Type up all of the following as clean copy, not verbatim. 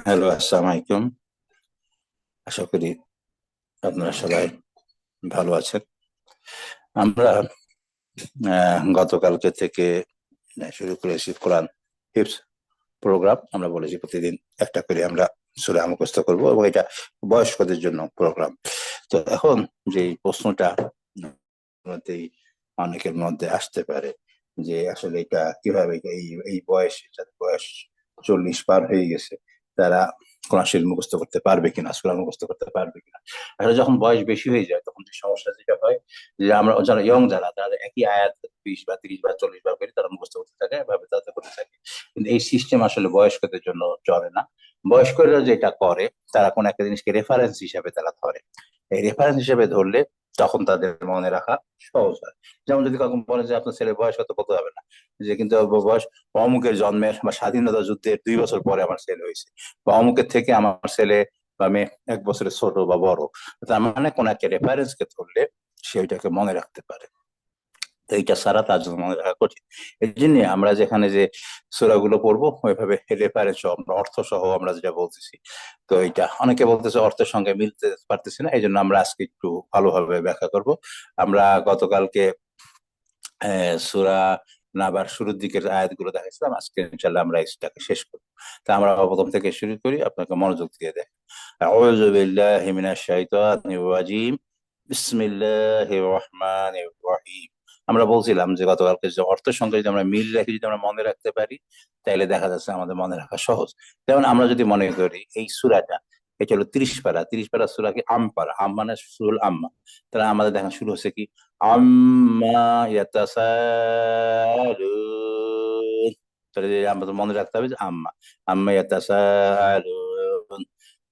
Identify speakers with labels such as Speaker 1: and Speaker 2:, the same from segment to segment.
Speaker 1: Hello, আসসালামু আলাইকুম। আশা করি আপনারা সবাই ভালো আছেন। আমরা গতকালকে থেকে শুরু করেছি কোরআন হিফজ প্রোগ্রাম। আমরা বলেছি প্রতিদিন একটা করে আমরা সূরা মুখস্থ করব, এবং এটা বয়স্কদের জন্য প্রোগ্রাম। তো এখন যে প্রশ্নটা মধ্যেই অনেকের মধ্যে আসতে পারে যে আসলে এটা কিভাবে এই এই বয়সে, যাদের বয়স 40 পার হয়ে গেছে, তারা কোরআন শরীফ মুখস্থ করতে পারবে কিনা, সূরা মুখস্থ করতে পারবে কিনা। আসলে যখন বয়স বেশি হয়ে যায় তখন যে সমস্যা যেটা হয়, যে আমরা যারা ইয়ং, যারা তারা একই আয়াত 20 বা 30 বা 40 বার করে তারা মুখস্থ করতে থাকে, এভাবে তাদের করতে থাকে। কিন্তু এই সিস্টেম আসলে বয়স্কদের জন্য চলে না। বয়স্করা যেটা করে, তারা কোন একটা জিনিসকে রেফারেন্স হিসাবে তারা ধরে। এই রেফারেন্স হিসেবে ধরলে তখন তাদের মনে রাখা সহজ হয়। যেমন যদি কখন বলে যে আপনার ছেলের বয়স কত, বলতে হবে না যে কিন্তু বয়স অমুকের জন্মের বা স্বাধীনতা যুদ্ধের 2 বছর পরে আমার ছেলে হয়েছে, বা অমুকের থেকে আমার ছেলে বা মেয়ে 1 বছরের ছোট বা বড়। তার মানে কোন একটা রেফারেন্স কে ধরলে সে ওইটাকে মনে রাখতে পারে। তো এইটা ছাড়া তার জন্য মনে রাখা কঠিন। এই জন্য আমরা যেখানে যে সূরাগুলো পড়বো ওইভাবে রেফারেন্স সহ, আমরা অর্থ সহ আমরা যেটা বলতেছি। তো এটা অনেকে বলতেছে অর্থের সঙ্গে মিলতে পারতেছি না, এই জন্য আমরা আজকে একটু ভালোভাবে ব্যাখ্যা করব। আমরা গতকালকে সূরা নাবার শুরুর দিকের আয়াতগুলো দেখাইছিলাম, আজকে ইনশাআল্লাহ আমরা এটাকে শেষ করব। তা আমরা প্রথম থেকে শুরু করি, আপনাকে মনোযোগ দিয়ে দেয়। আউযু বিল্লাহি মিনাশ শাইতানির রাজিম। বিসমিল্লাহির রহমানির রহিম। আমরা বলছিলাম যে গতকালকে যে অর্থের সঙ্গে যদি আমরা মিল রেখে যদি আমরা মনে রাখতে পারি, তাহলে দেখা যাচ্ছে আমাদের মনে রাখা সহজ। যেমন আমরা যদি মনে করি এই সূরাটা, এটা হলো 30 পারা, 30 পারা সূরা কি আম পারা, আম মানে সূরা আম্মা। তাহলে আমাদের দেখা শুরু হচ্ছে কি, আম্মা ইয়াতাসালুন। তাহলে আমরা তো মনে রাখতে হবে যে আম্মা, আম্মা ইয়াতাসালুন।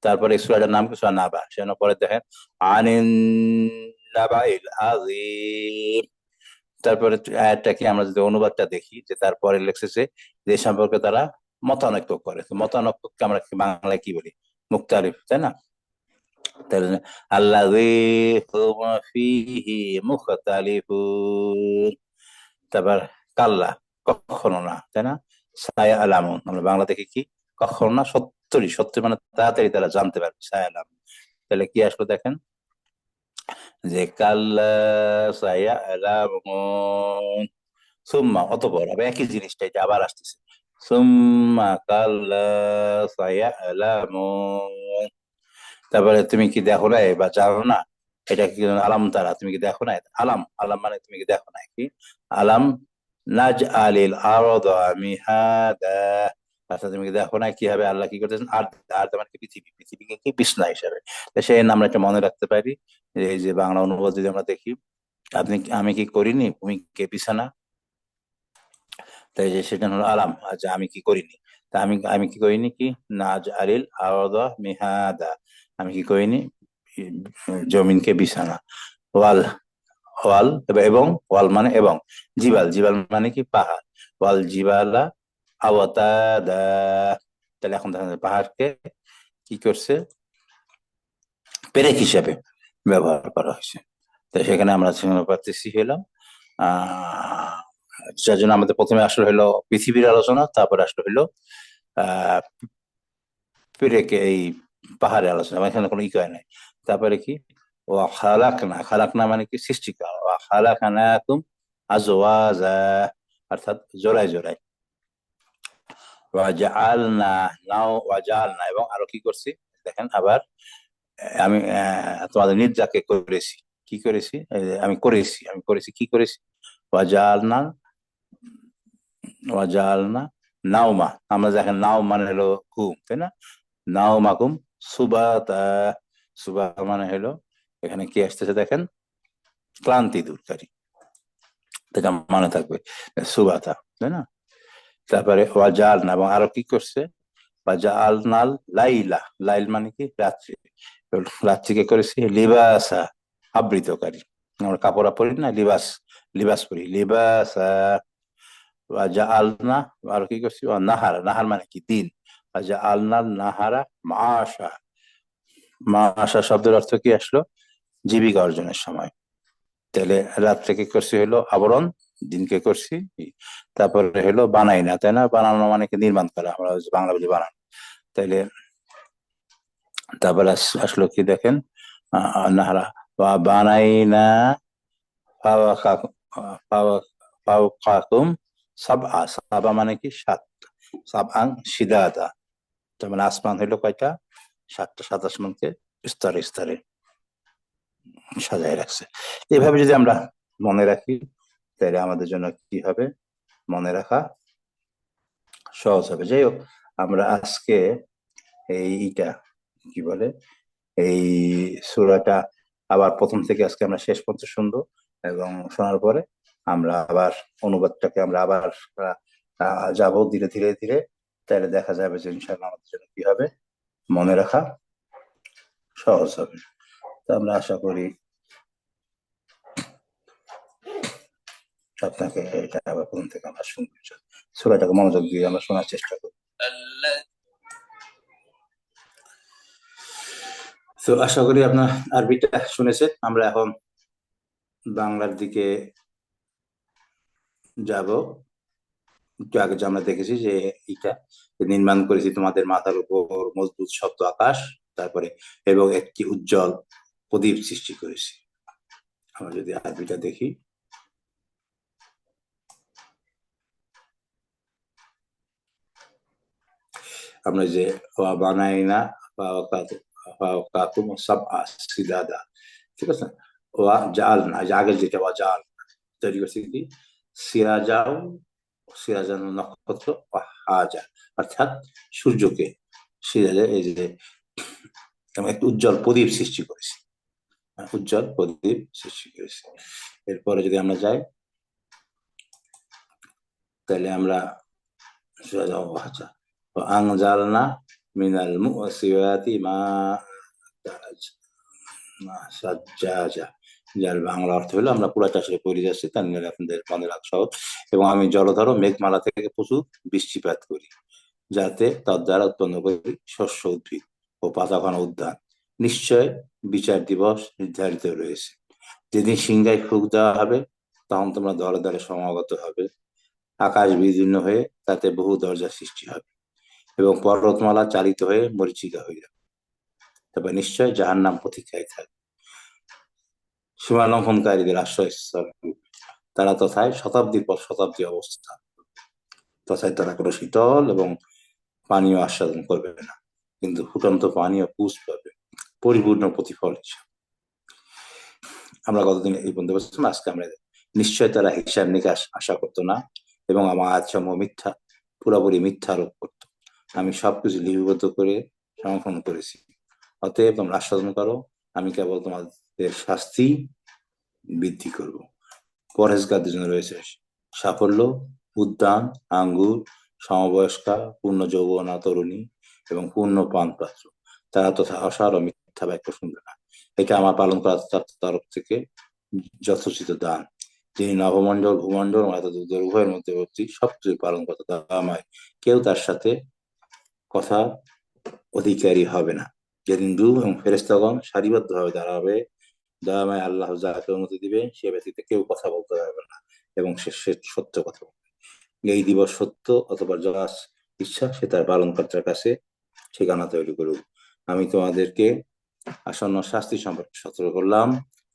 Speaker 1: তারপরে এই সূরাটার নাম কি, সূরা নাবা। সেজন্য পরে দেখেন আনিন নাবাইল আযীম। তারপরে আয়াতটা কি, আমরা যদি অনুবাদটা দেখি, যে তারপরে লেখছে যে সম্পর্কে তারা মতানৈক্য করে। তো মতানৈক্যকে আমরা বাংলায় কি বলি, মুখতালিফ, তাই না? তাহলে আল্লাযী হুম ফীহি মুখতালিফুন। তারপর কাল্লা, কখনো না, তাই না? সায়া আলামুন, আমরা বাংলা দেখি কি, কখনো না, সত্যি সত্যি মানে তাড়াতাড়ি তারা জানতে পারবে, সায়া আলামুন। তাহলে কি আসলো দেখেন, যে কাল্লা সায়া আলামুন, সুম্মা অতঃপর, আবার একই জিনিসটা এটা আবার আসতেছে, সুম্মা কাল্লা সায়া আলামুন। তারপরে তুমি কি দেখো না বা জানো না, এটা কি আলাম তারা, তুমি কি দেখো না, আলাম আলাম মানে তুমি কি দেখো না কি, আলাম নাজ আলিল আরদা মিহাদা। আচ্ছা, তুমি কি দেখো না কিভাবে আল্লাহ কি করতেছেন, আর আর মানে কি পৃথিবী, পৃথিবীকে কি বিছনা হিসাবে। তো সেই আমরা একটা মনে রাখতে পারি, যে এই যে বাংলা অনুবাদ যদি আমরা দেখি, আমি কি করিনি ভূমিকে বিছানা, তাই যে সেটা হলো আলাম। আচ্ছা, আমি কি করিনি, তা আমি আমি কি করিনি কি, নাজ আলিল আরদা মিহাদা, আমি কি করিনি জমিনকে বিছানা। ওয়াল, ওয়াল এবং ওয়াল মানে এবং, জিবাল, জিবাল মানে কি পাহাড়, ওয়াল জিবালা আওতাদা। তাহলে এখন দেখেন যে পাহাড়কে কি করছে, পেরেক হিসাবে ব্যবহার করা হয়েছে। তো সেখানে আমরা পারতেছি হলাম আহ যার জন্য আমাদের প্রথমে আসলে হলো পৃথিবীর আলোচনা, তারপরে আসলে হলো আহ পেরেকে এই পাহাড়ের আলোচনা, মানে এখানে কোনো ইকয় নাই। তারপরে কি, ও খালাকনা, খালাকনা মানে কি সৃষ্টি করা, ও খালাকনাকুম আজওয়াজা, অর্থাৎ জোড়ায় জোড়ায়। ওয়াজআলনা, নাও ওয়াজআলনা, এবং আরো কি করছি দেখেন আবার, আমি তোমাদের নির্যাকে করেছি, কি করেছি, এই যে আমি করেছি, আমি করেছি কি করেছি, ওয়াজআলনা, ওয়াজআলনা নাওমা, আমরা দেখেন নাও মানে হলো ঘুম, তাই না? নাও মাকুম সুবাতা, সুবা মানে হলো, এখানে কি আসতেছে দেখেন, ক্লান্তি দূরকারী, এটা মনে থাকবে, সুবাতা, তাই না? তারপরে ওয়াজাল না, এবং আরো কি করছে, ওয়াজাল নাল লাইলা, লাইল মানে কি রাত্রি, রাত্রিকে করেছি লিবাসা, আবৃতকারী। আমরা কাপড় পরি না, লিবাস, লিবাস পরি, লিবাসা। ওয়াজাল না, আরো কি করছি, ও নাহার, নাহার মানে কি দিন, ওয়াজাল নাল নাহারা মাশা, মাশা শব্দের অর্থ কি আসলো, জীবিকা অর্জনের সময়। তাহলে রাত্রে কি করছি হলো আবরণ, দিনকে করছি তারপরে হলো বানাই না, তাই না? বানানো মানে কি নির্মাণ করা, আমরা বাংলা বলি বানানো। তাইলে তারপরে আসলো কি দেখেন, নাহারা বা বানাইনা ফাওয়াকাকুম ফাওকাকুম সাবআ, সাবা মানে কি সাত, সাবআং শিদাদা, তার মানে আসমান হইলো কয়টা, সাতটা, সাত আসমানকে স্তরে স্তরে সাজায় রাখছে। এভাবে যদি আমরা মনে রাখি তাহলে আমাদের জন্য কি হবে, মনে রাখা সহজ হবে। যাই হোক, আমরা আজকে এইটা কি বলে, এই সূরাটা আবার প্রথম থেকে আজকে আমরা শেষ পর্যন্ত শুনবো, এবং শোনার পরে আমরা আবার অনুবাদটাকে আমরা আবার যাবো ধীরে ধীরে ধীরে। তাহলে দেখা যাবে যে ইনশাআল্লাহ আমাদের জন্য কি হবে, মনে রাখা সহজ হবে। তো আমরা আশা করি আপনাকে এটা আবার প্রথম থেকে আমরা শুনবো, সূরাটাকে মনোযোগ দিয়ে আমরা শোনার চেষ্টা করি। তো আশা করি আপনার আরবিটা শুনেছেন। আমরা এখন বাংলার দিকে যাব। একটু আগে যে আমরা দেখেছি যে এটা নির্মাণ করেছি তোমাদের মাথার উপর মজবুত শক্ত আকাশ, তারপরে এবং একটি উজ্জ্বল প্রদীপ সৃষ্টি করেছি। আমরা যদি আরবিটা দেখি, আমরা যে বানাইনা ফাওকাকুম সাবআ সিদাদা, ঠিক আছে। ওয়া জাল না, আগের যেটা ওয়া জাল তৈরি করছি কি, সিরাজাও, সিরাজান নক্ষত্র, হাজা অর্থাৎ সূর্যকে, সিরাজা এই যে একটা উজ্জ্বল প্রদীপ সৃষ্টি করেছি, উজ্জ্বল প্রদীপ সৃষ্টি করেছি। এরপরে যদি আমরা যাই তাহলে আমরা আনজালনা মিনাল মুসিরাতি মা সাজ্জাজা, যার বাংলা অর্থ হলো, আমরা পুরাটা আসলে পড়ে যাচ্ছি, তার নিয়ে আপনাদের মনে রাখা সহজ। এবং আমি জলধর মেঘমালা থেকে প্রচুর বৃষ্টিপাত করি, যাতে তার দ্বারা উৎপন্ন করি শস্য, উদ্ভিদ ও পাতাঘন উদ্যান। নিশ্চয় বিচার দিবস নির্ধারিত রয়েছে, যেদিন সিংহায় ফুঁক দেওয়া হবে, তখন তোমরা দলে দলে সমাগত হবে। আকাশ বিদীর্ণ হয়ে তাতে বহু দরজা সৃষ্টি হবে, এবং পর্বতমালা চালিত হয়ে মরীচিকা হয়ে যাবে। তবে নিশ্চয় জাহান্নাম প্রতীক্ষায় থাকবে সীমা লঙ্ঘনকারীদের আশ্রয়স্থল, তারা তথায় শতাব্দীর পর শতাব্দী অবস্থান, তথায় তারা কোনো শীতল এবং পানীয় আস্বাদন করবে না, কিন্তু ফুটন্ত পানীয় পুষ পাবে পরিপূর্ণ প্রতিফল হিসাবে। আমরা গতদিন এই পর্যন্ত বলছিলাম, আজকে আমরা নিশ্চয় তারা হিসাব নিকাশ আশা করতো না, এবং আমার আয়াতসমূহ মিথ্যা, পুরোপুরি মিথ্যা আরোপ করত। আমি সবকিছু লিপিবদ্ধ করে সংরক্ষণ করেছি, অতএব তোমরা আস্বাদন করো, আমি কেবল তোমাদের শাস্তি বৃদ্ধি করব। পরহেজগারদের জন্য রয়েছে সাফল্য, উদ্যান, আঙ্গুর, সমবয়স্কা, পূর্ণ যৌবনা তরুণী এবং পূর্ণ পান পাত্র। তারা তথা অসার ও মিথ্যা বাক্য শুনবে না। এটা আমার পালন করার তরফ থেকে যথোচিত দান, যিনি নবমণ্ডল ভূমণ্ডল উভয়ের মধ্যবর্তী সবকিছু পালন করতে আমায়, কেউ তার সাথে কথা অধিকারী হবে না। যেদিন রূহ এবং ফেরেশতাগণ সারিবদ্ধ ভাবে দাঁড়াবে, দয়াময় আল্লাহ যাকে অনুমতি দিবে সে ব্যতীত কেউ কথা বলতে পারবে না, এবং সে সত্য কথা বলবে। এই দিবস সত্য অথবা যার ইচ্ছা সে তার পালনকর্তার কাছে ঠিকানা তৈরি করুক। আমি তোমাদেরকে আসন্ন শাস্তি সম্পর্কে সতর্ক করলাম,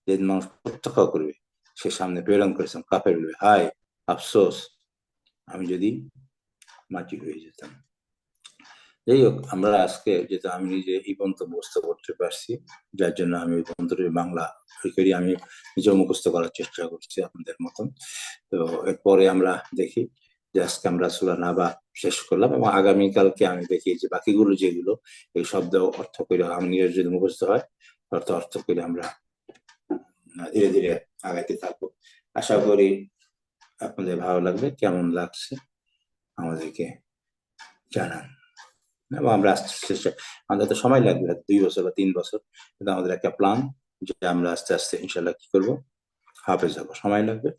Speaker 1: যেদিন মানুষ প্রত্যক্ষ করবে সে সামনে প্রেরণ করেছেন, কাফের বলবে, হায় আফসোস, আমি যদি মাটি হয়ে যেতাম। যাই হোক, আমরা আজকে যেটা আমি নিজে এই পর্যন্ত মুখস্থ করতে পারছি, যার জন্য আমি ওই পর্যন্ত বাংলা করি, আমি নিজে মুখস্থ করার চেষ্টা করছি আপনাদের মতন। তো এরপরে আমরা দেখি যে আজকে আমরা সূরা নাবা শেষ করলাম, এবং আগামীকালকে আমি দেখি যে বাকিগুলো যেগুলো এই শব্দ অর্থ করে আমি নিজের যদি মুখস্থ হয়, অর্থ করে আমরা ধীরে ধীরে আগাইতে থাকবো। আশা করি আপনাদের ভালো লাগবে। কেমন লাগছে আমাদেরকে জানান, এবং আমরা আস্তে আস্তে, আমাদের তো সময় লাগবে 2 বছর বা 3 বছর, কিন্তু আমাদের একটা প্ল্যান যে আমরা আস্তে আস্তে ইনশাল্লাহ কি করবো, হাফেজ হবো। সময় লাগবে,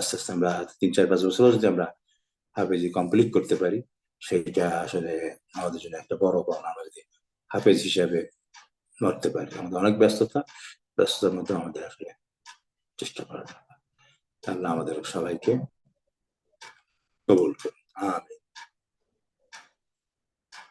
Speaker 1: আস্তে আস্তে আমরা 3-4-5 বছর যদি আমরা হাফেজি কমপ্লিট করতে পারি, সেইটা আসলে আমাদের জন্য একটা বড় পাওনা। আমরা যদি হাফেজ হিসাবে মরতে পারি, আমাদের অনেক ব্যস্ততার মধ্যে আমাদের আসলে চেষ্টা করা দরকার। আল্লাহ আমাদের সবাইকে কবুল করুন, আমিন।